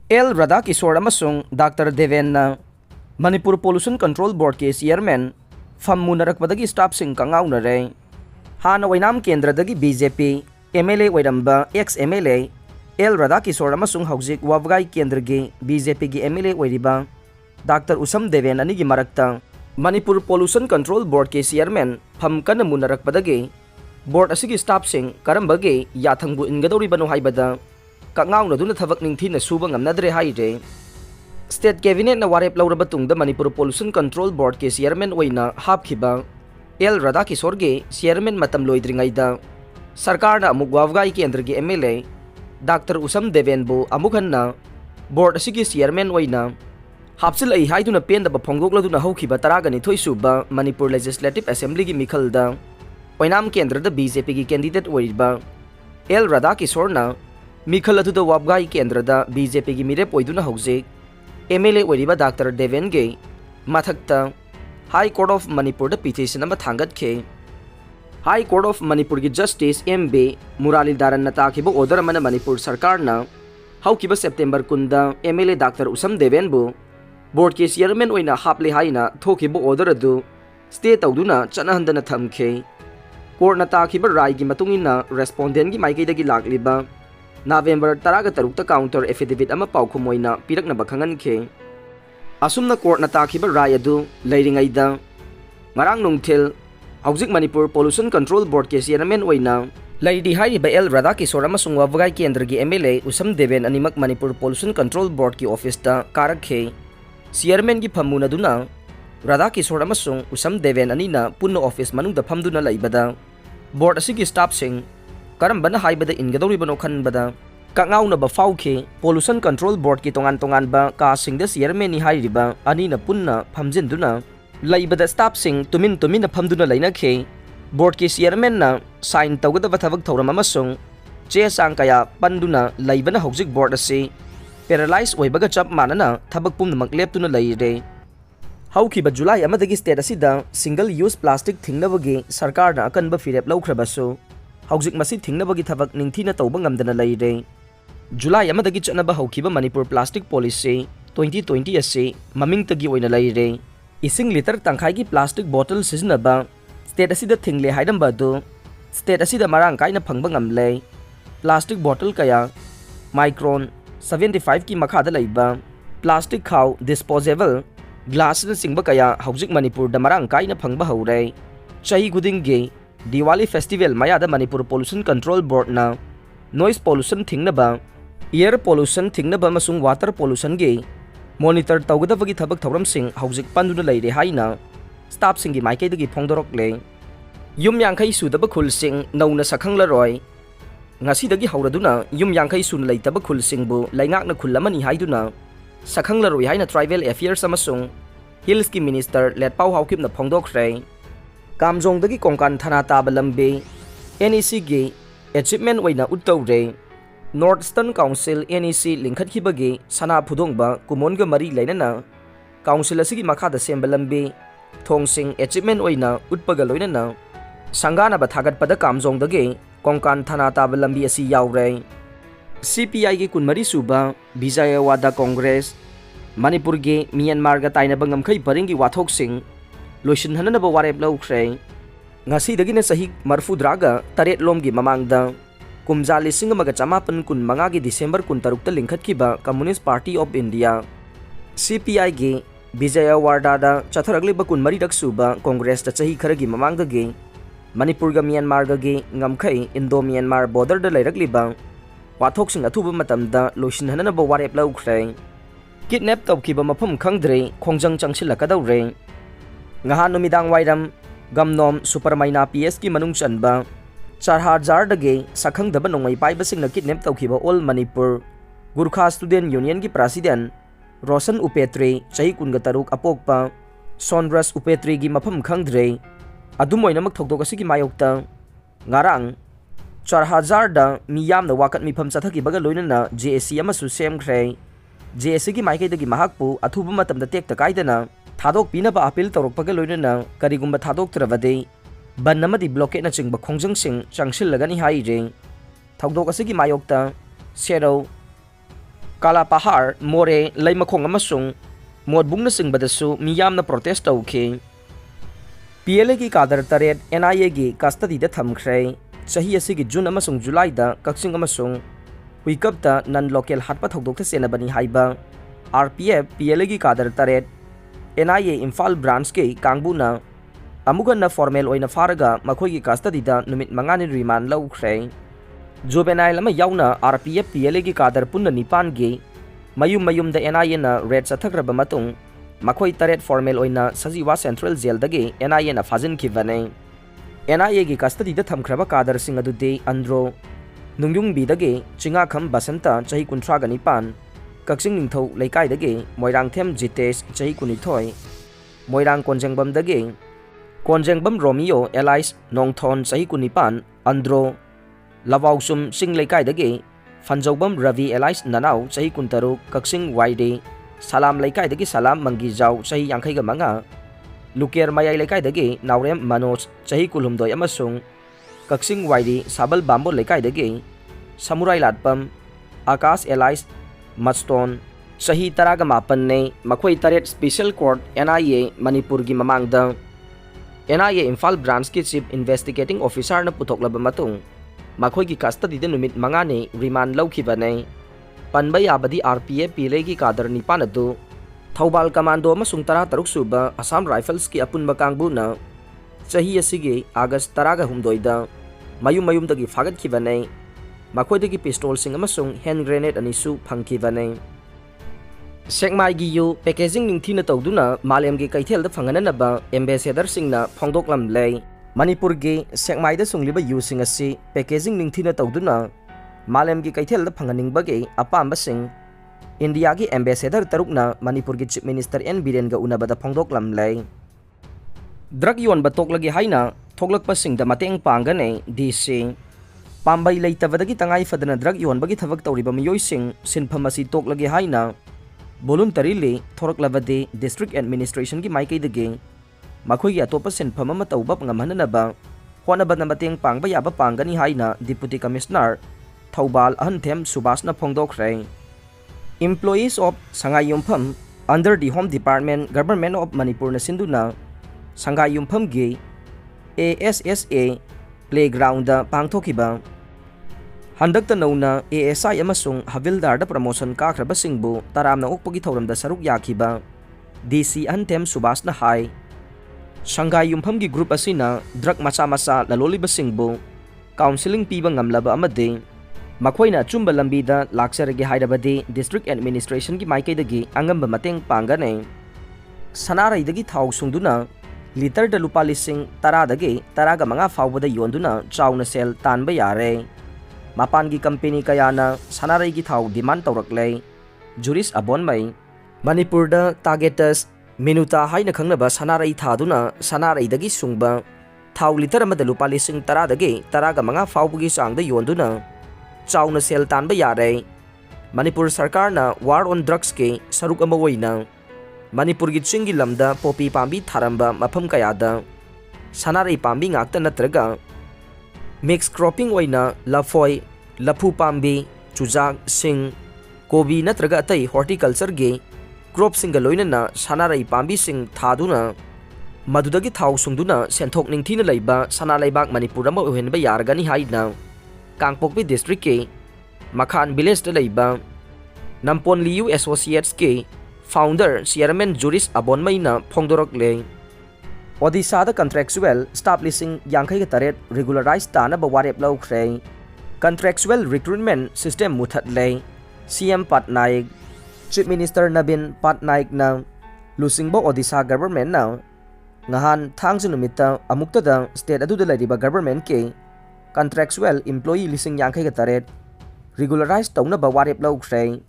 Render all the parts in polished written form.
L. Radhakishwor Amasung Dr. Deben Manipur Pollution Control Board के Chairman Fam Munarakpadagi staff sing kangaunare Hana Wainam Kendradagi BJP MLA Wairamba ex MLA L. Radhakishwor Amasung Hauzik Wavgai Kendragi BJP gi MLA Wairiba Dr. Usam Deben anigi marakta Manipur Pollution Control Board के Chairman Fam Kana Munarakpadagi Board asigi staff sing karambagi yathangbu ingadori banu haibada Kangau na duna thabak ningthi na subang amnadre haire State Cabinet na warep lauraba tungda Manipur Pollution Control Board ke Chairman oina hapkhiba L. Radhakishwor ge Chairman matam loidringaida Sarkar na amuk wavgai kendra ge MLA Dr. Usam Deben bu amukhan na Board asigi Chairman oina hapsil ai haiduna penda ba phonggok laduna hokhiba taragani thoisuba Manipur Legislative Assembly gi mikhalda oinam kendra da BJP gi candidate oiriba L. Radhakishwor na Mikhal adu wabgai kendra da BJP gi mirep oiduna hauzik MLA oiriba Dr. Deben ge mathakta High Court of Manipur da petition ama thangat khe High Court of Manipur gi Justice MB Murali Daran na takibo order mana Manipur sarkar na haukiba September kunda MLA Dr. Usam Deben bu board ke chairman oina haple haina thokibo order adu stay tawduna chanahandana thamkhe court na takiba rai gi matungina respondent gi maikei dagi lakliba November 13 counter affidavit ama paukumoina pirak na bakhangan khe asumna court na takiba rai adu leiringaida ngarang nungthil hauzik Manipur Pollution Control Board ke chairman oina laidi hairiba L. Radhakishwor amasung wavgai kendra gi MLA Usam Deben animak Manipur Pollution Control Board ki office ta karakhe chairman gi phamuna duna Radhakishwor amasung Usam Deben anina punno office manungda phamduna laibada board asigi staff sing karambana haibada ingadori bano khanbada kangauna ba fauke Pollution Control Board ki tongan ba ka singda chairman ni hairiba anina punna phamjinduna laibada staff sing tumin na phamduna laina khe board ki chairman na sign tawgada ba thabak thoram amasung che sang kaya panduna laibana hojik board ase paralyze oibaga chap manana thabak pumnamak leptuna laire haukiba July amadagi state asida single use plastic thingnabagi sarkar na akanba firep laukhrabasu hauzik masi thingnabagi thabak ningthina tawba ngamdana laire July amadagi chanaba haukiba Manipur plastic policy 2020 ase mamingtagi oina laire ising liter tangkhai gi plastic bottle siznaba state asida thingle haidamba do state asida marang kaina phangba ngamle plastic bottle kaya micron 75 ki makhada laiba plastic khaw disposable glass na singba kaya hauzik Manipur da marang kaina phangba haure chahi gudinge Diwali festival maya da Manipur Pollution Control Board na noise pollution thingnaba air pollution thingnaba masung water pollution ge monitor tawgadabagi thabak thoram sing hauzik panduna laire haina staff singi maikei dagi phongdorok le yum yangkhai sudaba khul sing nauna sakhangla roi ngasi dagi hauraduna yum yangkhai sun leitaba khul sing bu laingak na khulamani haiduna sakhangla roi haina tribal affairs amasung hills ki minister let pau haukip na phongdokre Kamjong dagi kongkan thana taba lambe NEC ge achievement oina uttawre Northeastern Council NEC lingkhat khibagi sana phudongba kumonga mari lainana council asigi makhada semba lambe thongsing achievement oina utpaga loinana sangana ba thagat pada kamjong dagi kongkan thana taba lambi asi yaure CPI ge kunmari suba Vijayawada Congress Manipur ge Myanmar ga taina bangam khai paringi wathok sing loishin hanana ba warep laukhre ngasi dagina sahi marfudraga taret lomgi mamangda kumja lising maga chamapan kun manga gi December kun tarukta lingkhat kiba Communist Party of India CPI ge Vijayawada da chatharagli ba kun mari daksuba Congress ta chahi kharagi mamangda ge Manipur ga Myanmar ga ge ngamkhai Indo Myanmar border da lairagli ba wathok sing athuba matamda loishin hanana ba warep laukhre kidnap tawkiba mafam khangdre khongjang changsilakadawre ngahan numidang wairam gamnom supermaina PS ki manung chanba 4000 dage sakhang daba nongmai paiba singna kidnap tawkhiba all Manipur Gurkha Student Union ki president Roshan Upetre chahi kunga taruk apokpa Sonras Upetre gi mafam khangdre adumoina mak thokdok asigi mayokta ngarang 4000 da miyam na wakat mifam chathaki baga loinana JSC amasu semkhre JSC gi maikei dagi mahakpu athuba matamda tekta kaidana Thadok pina ba appeal torokpaga loinana karigumba thadok travade ban namadi blockade na chingba khongjang sing changsil lagani haire thokdok asigi mayokta Shadow Kalapahar, More, Laimakong Amasung, Modbungna Singbadasu, Miyamna protest tauki. PLA ki kadar taret NIA ki custody da thamkhre, Sahi asigi June Amasung July da Kaksing Amasung, Huikab da non-local hatpa thokdok senabani haiba, RPF PLA ki kadar taret, NIA Imphal branch ke Kangbuna, Amugan na formal oina faraga makhoi ki custody da numit mangani remand laukhre. Juvenile ama yauna RPF PLA ki kadar punna nipan ge mayum da NIA na red sathagraba matung makhoi taret formal oina Sajiwa Central Jail dage NIA na fazin khibane. NIA ki custody da thamkhraba kadar sing adude andro nungyung bi dage chinga kham basanta chahi kunthra ga nipan Kaksing ningthau laikai dage Moirang Them Jitesh chahi kunithoi Moirang Konjengbam dage Konjengbam Romeo Elias Nongthon chahi kunipan andro Lavausum Sing Laikai dage Fanjobam Ravi Elias Nanau chahi kuntaru Kaksing Waide Salam Laikai dage Salam Mangijau chahi yangkai ga manga Luker Mayai Laikai dage Naurem Manoj chahi kulumdoi amasung Kaksing Waide Sabal Bambo Laikai dage Samurai Latpam Akas Elias Matston chahi taraga mapan ne makhoi taret Special Court NIA Manipur gi mamangda NIA Imphal branch ki Chief Investigating Officer na putoklaba matung makhoi ki custody de numit mangane remand laukhibane panba yabadi RPF PLA ki kadar nipan adu Thobal Commando amasung tara taruk suba Assam Rifles ki apunba kangbu na chahi asigi August taraga humdoida mayum dagi fagat khibane makhoi dagi pistol sing amasung hand grenade anisu phangkhibane Sekmai gi yu packaging ningthina tawduna malem gi kaithel da phangana ba ambassador singna phongdoklam lei Manipur gi Sekmai da sungliba yu sing asi packaging ningthina tawduna malem gi kaithel da phanganing bage apamba sing India gi ambassador tarukna Manipur gi chief minister N Biren ga unaba da phongdoklam lei drug yon ba toklagi haina thoklakpa sing da mateng pangane DC Pambai leitabadagi tangai fadana drug yon bagi thabak tawriba miyoi sing sinphamasi toklagi haina voluntarily thoraklabade district administration ki maikai dage makhoi gi atopa senpham ama tawba ngamhanana ba honaba na mateng pangba yaba pangani haina deputy commissioner Thobal Ahanthem Subhas na phongdokre employees of Sangai Yumpham under the Home Department Government of Manipur na sinduna Sangai Yumpham gi ASSA playground da pangthokiba Handakta nauna ASI amasung Havildar da promotion kakraba singbu taramna ukpagi thauramda saruk yakhiba DC Ahanthem Subhas na hai Shanghai Yumpham gi group asina drug macha laloliba singbu counseling piba ngamlaba amade makhoina chumba lambi da laksaragi hairabadi district administration gi maikai dagi angamba mateng pangane Sanarai dagi thau sungduna liter da lupa lising tara dagi taraga manga fawbada yonduna chauna sel tanba yare Mapan gi company kaya na Sanarai gi thau demand tawraklei juris abon mai Manipur da targetus minuta haina khangnaba Sanarai thaduna Sanarai dagi sungba thau liter amada lupa lising tara dagi taraga manga fawbugi sangda yonduna chauna sel tanba yare Manipur sarkar na war on drugs ke saruk ama oina Manipur gi chingi lamda popi pambi tharamba mafam kayada Sanarai pambi ngakta natraga mixed cropping oina lafoi lapu pambi chujak sing kobi natraga atai horticulture ge crop singa loinana Sanarai pambi sing thaduna madudagi thau sungduna senthok ningthina leiba Sanalaibak Manipur ama ohenba yargani haina Kangpokpi district ke Makhan village da leiba Nampon Liu Associates ke founder chairman juris abon maina phongdorok le Odisha da contractual establishing yangkai ga taret regularized tana ba warep laukhre contractual recruitment system muthat le CM Patnaik Chief Minister Nabin Patnaik na lusingbo Odisha government na ngahan thangsu numita amukta da state adu da lariba government ke contractual employee lising yangkai ga taret regularized tawna ba warep laukhre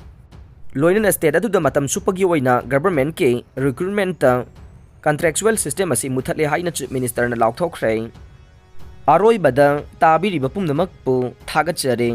loina state adu da matam supagi oina government ke recruitment ta contractual system asi muthatle haina chief minister na laukthokre aroi bada tabiri bapum namak pu thagachare